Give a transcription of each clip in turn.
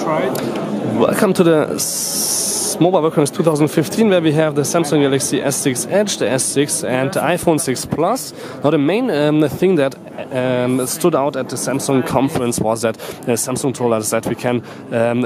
Welcome to the Mobile World Congress 2015, where we have the Samsung Galaxy S6 Edge, the S6 and the iPhone 6 Plus. Now the main thing that stood out at the Samsung conference was that Samsung told us that we can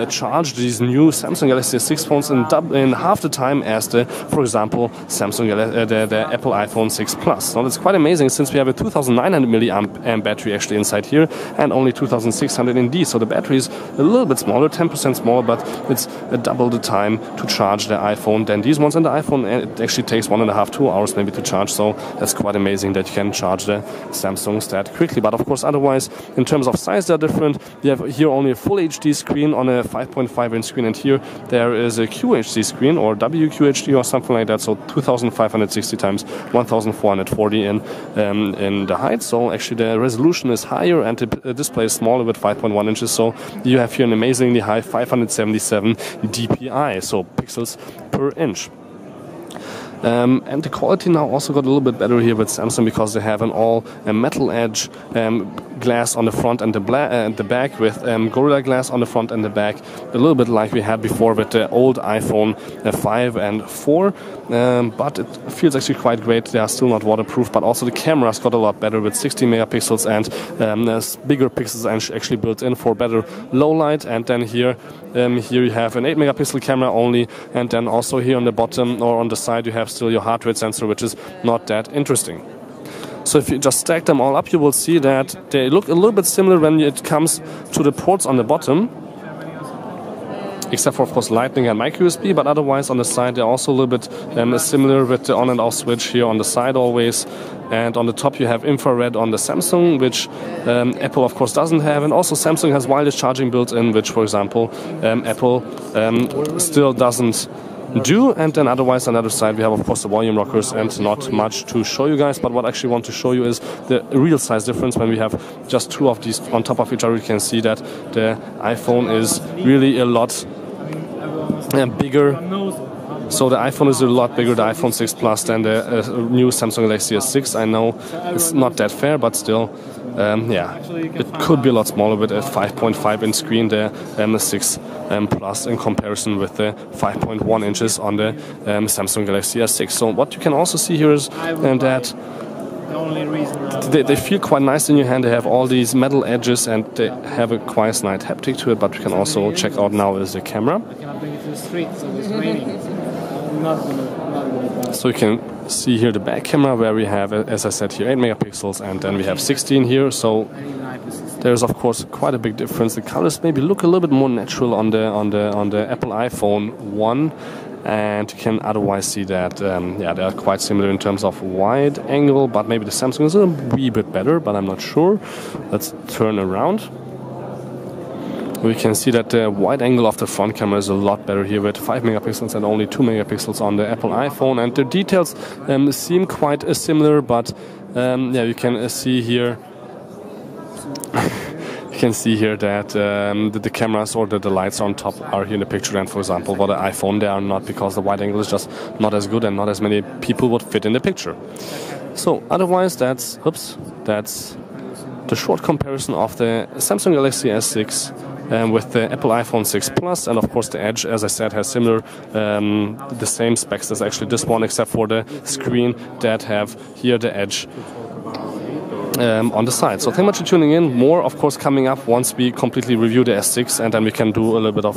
charge these new Samsung Galaxy S6 phones in half the time as the, for example, the Apple iPhone 6 Plus. Now that's quite amazing, since we have a 2900 milliamp battery actually inside here and only 2600 ND. So the battery is a little bit smaller, 10% smaller, but it's double the time to charge the iPhone than these ones. And the iPhone, it actually takes 1.5 to 2 hours maybe to charge. So that's quite amazing that you can charge the Samsungs that quickly. But of course, otherwise, in terms of size, they're different. You have here only a full HD screen on a 5.5 inch screen, and here there is a QHD screen or WQHD or something like that. So 2560 times 1440 in the height. So actually the resolution is higher and the display is smaller with 5.1 inches. So you have here an amazingly high 577 dpi, so pixels per inch. And the quality now also got a little bit better here with Samsung, because they have an all metal edge glass on the front and the back, with Gorilla Glass on the front and the back, a little bit like we had before with the old iPhone 5 and 4. But it feels actually quite great. They are still not waterproof, but also the cameras got a lot better with 60 megapixels and bigger pixels actually built in for better low light. And then here you have an 8 megapixel camera only, and then also here on the bottom or on the side you have still your heart rate sensor, which is not that interesting. So if you just stack them all up, you will see that they look a little bit similar when it comes to the ports on the bottom, except for, of course, Lightning and micro USB, but otherwise on the side they're also a little bit similar, with the on and off switch here on the side always. And on the top you have infrared on the Samsung, which Apple of course doesn't have, and also Samsung has wireless charging built in, which, for example, Apple still doesn't do. And then otherwise on the other side we have, of course, the volume rockers, and not much to show you guys. But what I actually want to show you is the real size difference. When we have just two of these on top of each other, you can see that the iPhone is really a lot bigger. So the iPhone is a lot bigger, the iPhone 6 Plus, than the new Samsung Galaxy S6. I know it's not that fair, but still, yeah, it could be a lot smaller with a 5.5 inch screen, the 6 Plus, in comparison with the 5.1 inches on the Samsung Galaxy S6. So what you can also see here is that they feel quite nice in your hand. They have all these metal edges and they have a quite nice haptic to it. But we can also check out now is the camera. So you can see here the back camera, where we have, as I said, here 8 megapixels, and then we have 16 here. So there's of course quite a big difference. The colors maybe look a little bit more natural on the Apple iPhone 1, and you can otherwise see that yeah, they are quite similar in terms of wide angle, but maybe the Samsung is a wee bit better, but I'm not sure. Let's turn around. We can see that the wide angle of the front camera is a lot better here, with 5 megapixels and only 2 megapixels on the Apple iPhone. And the details seem quite similar, but yeah, you can see here that the cameras or the lights on top are here in the picture. And for example, for the iPhone they are not, because the wide angle is just not as good and not as many people would fit in the picture. So otherwise that's the short comparison of the Samsung Galaxy S6 with the Apple iPhone 6 Plus. And of course the Edge, as I said, has similar, the same specs as actually this one, except for the screen that have here the Edge on the side. So thank you much for tuning in. More, of course, coming up once we completely review the S6, and then we can do a little bit of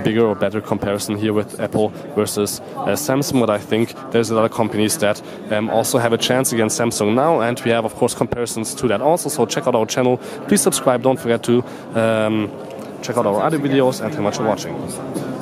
bigger or better comparison here with Apple versus Samsung. But I think there's a lot of companies that also have a chance against Samsung now, and we have, of course, comparisons to that also. So check out our channel. Please subscribe. Don't forget to check out our other videos, and thank you much for watching.